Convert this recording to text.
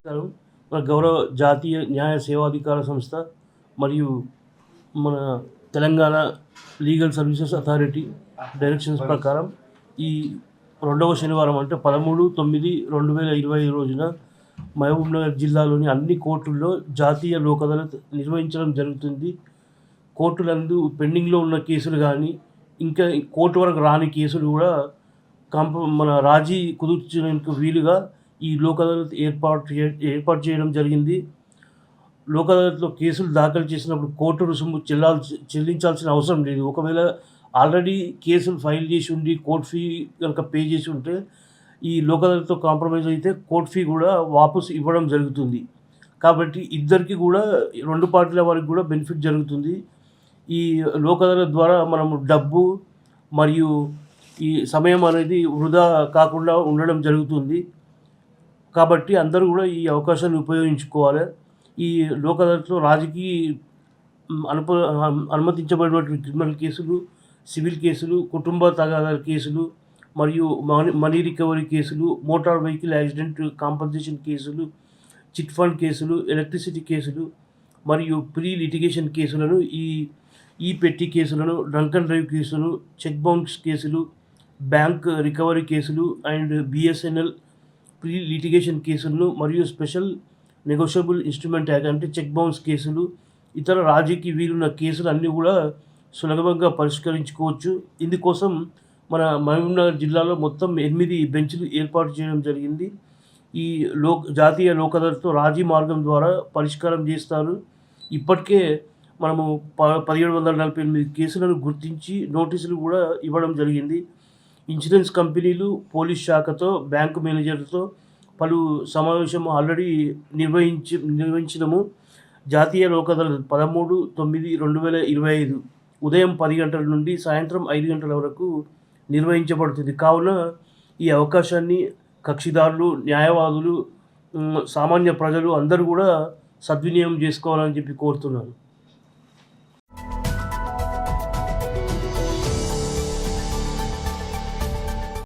మన గౌరవ జాతీయ న్యాయ సేవాధికార సంస్థ మరియు మన Telangana legal services authority directions ప్రకారం ఈ రెండవ శనివారం అంటే 13/9/2025 రోజున మహబూబ్నగర్ జిల్లాలోని అన్ని కోర్టుల్లో జాతీయ లోక్ అదాలత్ నిర్వహించడం జరుగుతుంది. కోర్టులందు పెండింగ్లో ఉన్న కేసులు కానీ ఇంకా కోర్టు వరకు రాని కేసులు కూడా మన రాజీ కుదుర్చడానికి వీలుగా ఈ లోక్ అదాలత్ ఏర్పాటు చేయడం జరిగింది. లోక్ అదాలత్లో కేసులు దాఖలు చేసినప్పుడు కోర్టు రుసుము చెల్లించాల్సిన అవసరం లేదు. ఒకవేళ ఆల్రెడీ కేసులు ఫైల్ చేసి ఉండి కోర్ట్ ఫీ కనుక పే చేసి ఉంటే ఈ లోక్ అదాలత్తో కాంప్రమైజ్ అయితే కోర్ట్ ఫీ కూడా వాపసు ఇవ్వడం జరుగుతుంది. కాబట్టి ఇద్దరికి కూడా, రెండు పార్టీల వారికి కూడా బెనిఫిట్ జరుగుతుంది. ఈ లోక్ అదాలత్ ద్వారా మనము డబ్బు మరియు ఈ సమయం అనేది వృధా కాకుండా ఉండడం జరుగుతుంది. కాబట్టి అందరూ కూడా ఈ అవకాశాన్ని ఉపయోగించుకోవాలి. ఈ లోక్ అదాలత్లో రాజీకి అనుమతించబడినటువంటి క్రిమినల్ కేసులు, సివిల్ కేసులు, కుటుంబ తగాదాల కేసులు మరియు మనీ రికవరీ కేసులు, మోటార్ వెహికల్ యాక్సిడెంట్ కాంపన్సేషన్ కేసులు, చిట్ ఫండ్ కేసులు, ఎలక్ట్రిసిటీ కేసులు మరియు ప్రీ లిటిగేషన్ కేసులను, ఈ పెట్టి కేసులను, డ్రంక్ అండ్ డ్రైవ్ కేసులు, చెక్ బౌన్స్ కేసులు, బ్యాంక్ రికవరీ కేసులు అండ్ బిఎస్ఎన్ఎల్ ప్రీ లిటిగేషన్ కేసులను మరియు స్పెషల్ నెగోషియబుల్ ఇన్స్ట్రుమెంట్ యాక్ట్ అంటే చెక్ బౌన్స్ కేసులు, ఇతర రాజీకి వీలున్న కేసులు అన్నీ కూడా సులభంగా పరిష్కరించుకోవచ్చు. ఇందుకోసం మన మహబూబ్నగర్ జిల్లాలో మొత్తం 8 బెంచ్లు ఏర్పాటు చేయడం జరిగింది. ఈ జాతీయ లోక్ అదాలత్తో రాజీ మార్గం ద్వారా పరిష్కారం చేస్తారు. ఇప్పటికే మనము 1748 కేసులను గుర్తించి నోటీసులు కూడా ఇవ్వడం జరిగింది. ఇన్సూరెన్స్ కంపెనీలు, పోలీస్ శాఖతో, బ్యాంకు మేనేజర్లతో పలు సమావేశం ఆల్రెడీ నిర్వహించినము. జాతీయ లోక్ అదాలత్ 13/9/2025 ఉదయం 10 గంటల నుండి సాయంత్రం 5 గంటల వరకు నిర్వహించబడుతుంది. కావున ఈ అవకాశాన్ని కక్షిదారులు, న్యాయవాదులు, సామాన్య ప్రజలు అందరూ కూడా సద్వినియోగం చేసుకోవాలని చెప్పి కోరుతున్నాను.